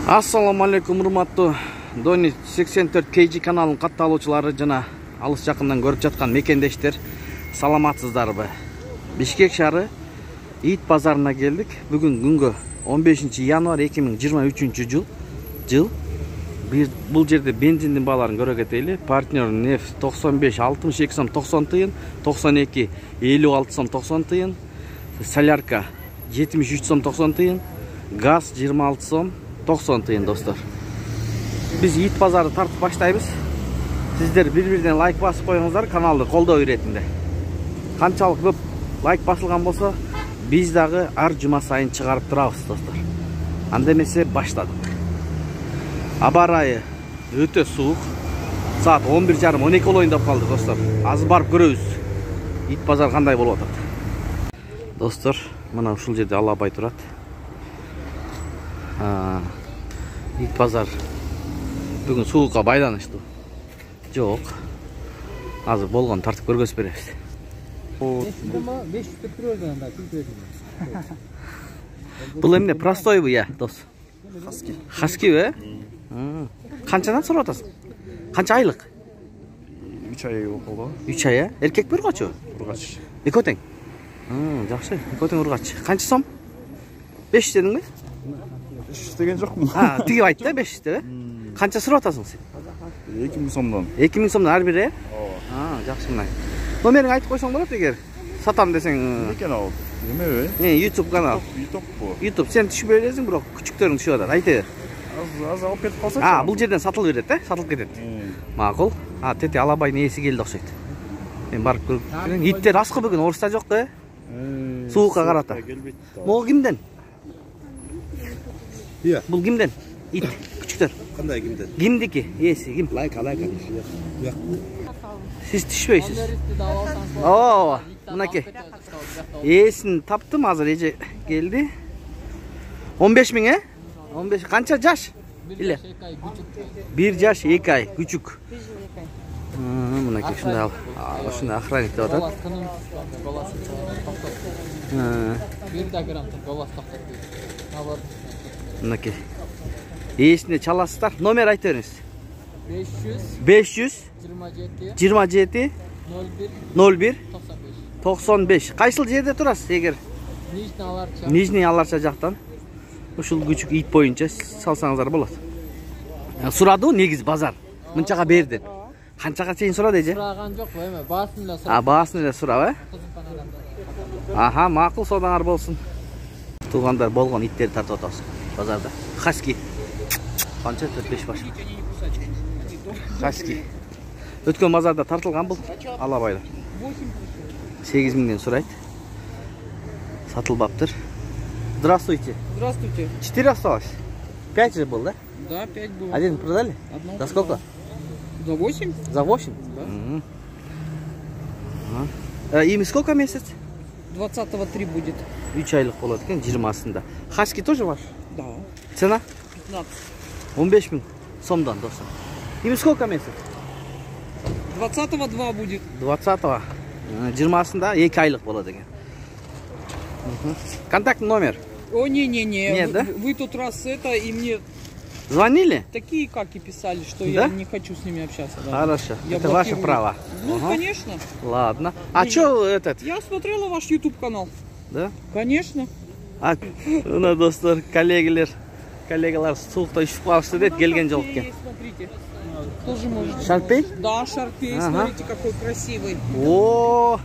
Assalamu alaikum, урматтуу Doni 84 KG каналынын катталуучулары жана алыс жакындан көрүп жаткан мекендештер, саламатсыздарбы? Бишкек шаары Ит базарына келдик. Бүгүн күнгө 15 январь 2023 жыл. Бул жерде бензиндин бааларын көрө кетели. Партнер нефть 95 62 сом 90 тыйын, 92 56 сом 90 тыйын, солярка 73 сом 90 тыйын, газ 26 сом 90 тыйын, достор. Biz Ит базарды тартып баштайбыз. Сиздер бир-бирден лайк басып коюңуздар, каналды колдоо иретинде. Канчалык көп лайк басылган болсо, биз дагы ар жума сайын чыгарып турабыз, достор. Анда эмесе баштадык. Аба ырайы өтө суук. Саат 11:30-12 болоюндап калды, достор. Азыр барып көрөбүз. Ит базар кандай болуп атат. Достор, мына ушул жерде Алабай турат. Ит базар бүгүн суукка байланыштуу жок. Азыр болгон тартып көргөзүп беребиз. 500 деп турат анда, Бул эмне, простойбу я, дос? Хаски. Хаски, Канчадан сурап атасың? Канча айлык? 3 ай болду. 3 ай, эркек бир качы? Ургач. Экөө тең. Жакшы, экөө тең ургач. Канча сом? 500 дедиңби? 500 деген жокмун. Тигип айт да, 500 деп. Канча сурап атасың сен? 2000 сомдон. 2000 сомдон ар бири? Ооба. Жакшы мына. Номерин айтып койсоң болот эгер сатам десең. Экен ал. Эмеби? YouTube канал. YouTube бу. YouTube сен түшүп бересиң, бирок күчүктөрүң түшүп атат. Айт. Аз алып кетип калса. Бул жерден сатылып берет, сатылып кетет. Макул. Тете Алабайдын ээси келди окшойт. Мен барып көрүп. Иттер аскы бүгүн, орусча жок да? Суукка карата. Могу кимден? Ия. Бул кимден? Ит, күчүктөр. Кандай кимден? Кимдики? Ээси ким? Лайк. Сиз түшпөйсүз. Ооба, мынакей. Ээсин таптым, азыр эже келди. 15 миң, 15. Канча жаш? Иле. 1 жаш 2 ай, күчүк. Мынакей ушундай ал. Ушундай охранник деп атат. Мынакей. Ээсине чаласыздар. Номер айтып бериңиз. 500 27 01 95. Кайсыл жерде турасыз эгер? Нижний Аларча жактан. Ушул күчүк ит боюнча салсаңыздар болот. Сурадыбы негиз базар. Мынчага бердин. Канчага чейин сурады эже? Сураган жок, эме баасын эле сурап. Баасын эле сурап, макул, содаңар болсун. Туугандар болгон иттерди тартып атабыз базарда. Хаски. Канча 4-5 баш. Хаски. Өткөн базарда тартылган бул Алабайда. 8 миңден сурайт. Сатылбаптыр. Здравствуйте. Здравствуйте. 4 осталось. 5 же был, да? Да, 5 было. Один продали? Одно. За сколько? За 8? За 8? Да. Им сколько месяц? 20-го 3 будет. 3 айлык болот экен, 20-сында. Хаски тоже ваш? Да. Цена? 15. 15 миң сомдон, достор. Им сколько месяц? 20-го 2 будет. 20-го. 20-сында 2 айлык болот экен. Контактный номер? О, не. Нет, да? Вы тут раз это, и мне Звонили? такие каки писали, что Да? я не хочу с ними общаться. Да. Хорошо. Я Это ваше блокирую. право. Ну, конечно. Ладно. А чё этот? Я смотрела ваш YouTube канал. Да? Конечно. Мына достор, коллегалар суукта üşүп калышты дейт, келген жолу экен. Смотрите. Тоже можете. Шарпей? Да, шарпей. Смотрите, какой красивый. О!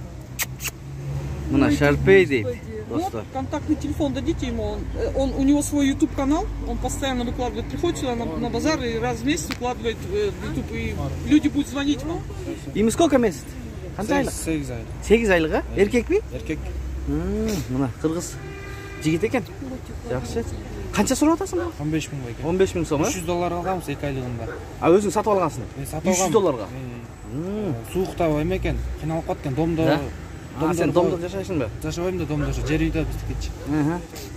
Мына шарпей дейт, Вот, достор. контактный телефон дадите ему. У него свой YouTube канал, он постоянно выкладывает, приходит сюда на базар и раз в месяц выкладывает YouTube, и люди будут звонить вам. Им сколько месяц? Канча айлык? 8 ай. 8 айлык, эркекпи? Эркек. Мына кыргыз жигит экен. Жакшы. Канча сурап атасың? 15 миң экен. 15 миң сом, $300 алганбыз 2 айлыгында. Өзүң сатып алгансың? Мен сатып алгам. $300. Суукта эме экен, кыйналып каткан домдо. Сен домдо жашайсыңбы? Жашабайм да, домдо жашайм. Жер үйдө биздикичи.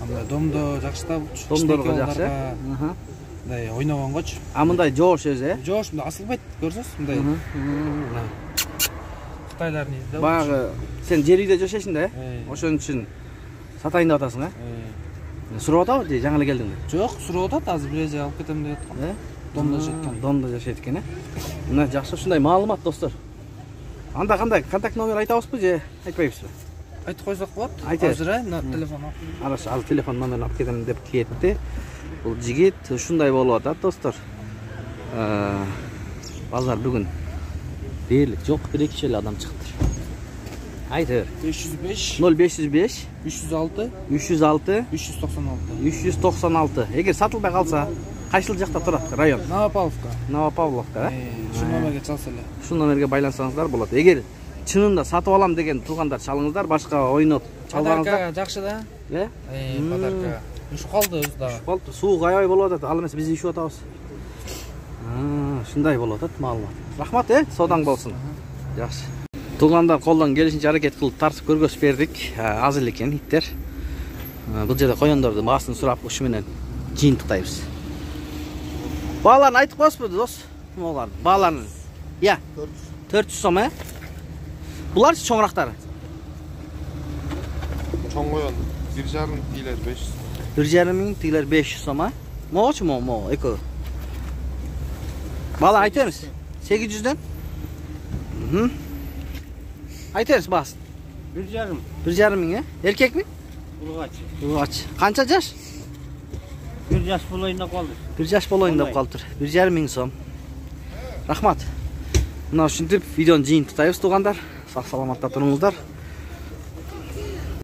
Анда домдо жакшытап, Домдорго жакшы. Мындай ойногонгочу. Мындай жоош өзү, Жоош, мындай асылбайт, көрсөңүз, мындай. Кытайлардын да. Баягы сен жер үйдө жашайсың да, ошон үчүн сатайын деп атасың, Сурап атабы же жаңы эле келдиңби? Жок, сурап атат, азыр бир эже алып кетем деп аткан. Домдо жашайт. Домдо жашайт экен, Мына жакшы ушундай маалымат достор. Анда кандай контакт номер айтабызбы же айтпайбызбы? Айтып койсок болот. Айтайық. Азыр мына телефон алып. Араш ал телефон номерин алып кетем деп кетти. Бул жигит ушундай болуп атат достор. Базар бүгүн дээрлик жок, 1-2 эле адам чыкты. Айтыр. 505 0505 306 306 396. 396. Эгер сатылбай калса, кайсыл жакта турат район? Новопавловка. Новопавловка, Ушул номерге чалса эле. Ушул номерге байлансаңыздар болот. Эгер чынында сатып алам деген туугандар чалыңыздар, башка ойноп чалбаңыздар. Подарка жакшы да. Подарка. Ушу калды өзү дагы. Болду, суук аябай болуп атат. Ал эмес биз ишип атабыз. Ушундай болуп атат маалымат. Рахмат, соодаң болсун. Жакшы. Туугандар колдон келишинче аракет кылып тартып көргөзүп бердик. Аз эле экен иттер. Бул жерде коёндордун баасын сурап ушу менен жыйынтыктайбыз. Бааларын айтып коесузбу, дос? Могулар бааларын. 400 сом, Булар чоңурактары. Чоң коён 1,5 тийлер 500. 1,5 тийлер 500 сом, Могучу мо эко. Баала айтыңыз. 800дөн. Айтыңыз баасын. 1,5. 1,5 миң, Эркекми? Улгач. Канча жаш? 1 жаш болоюнда калды. 1 жаш болоюнда калыптыр. 1,5 миң сом. Рахмат. Мына ушинтип видеону жыйынтыктайбыз туугандар. Сак саламатта туруңуздар.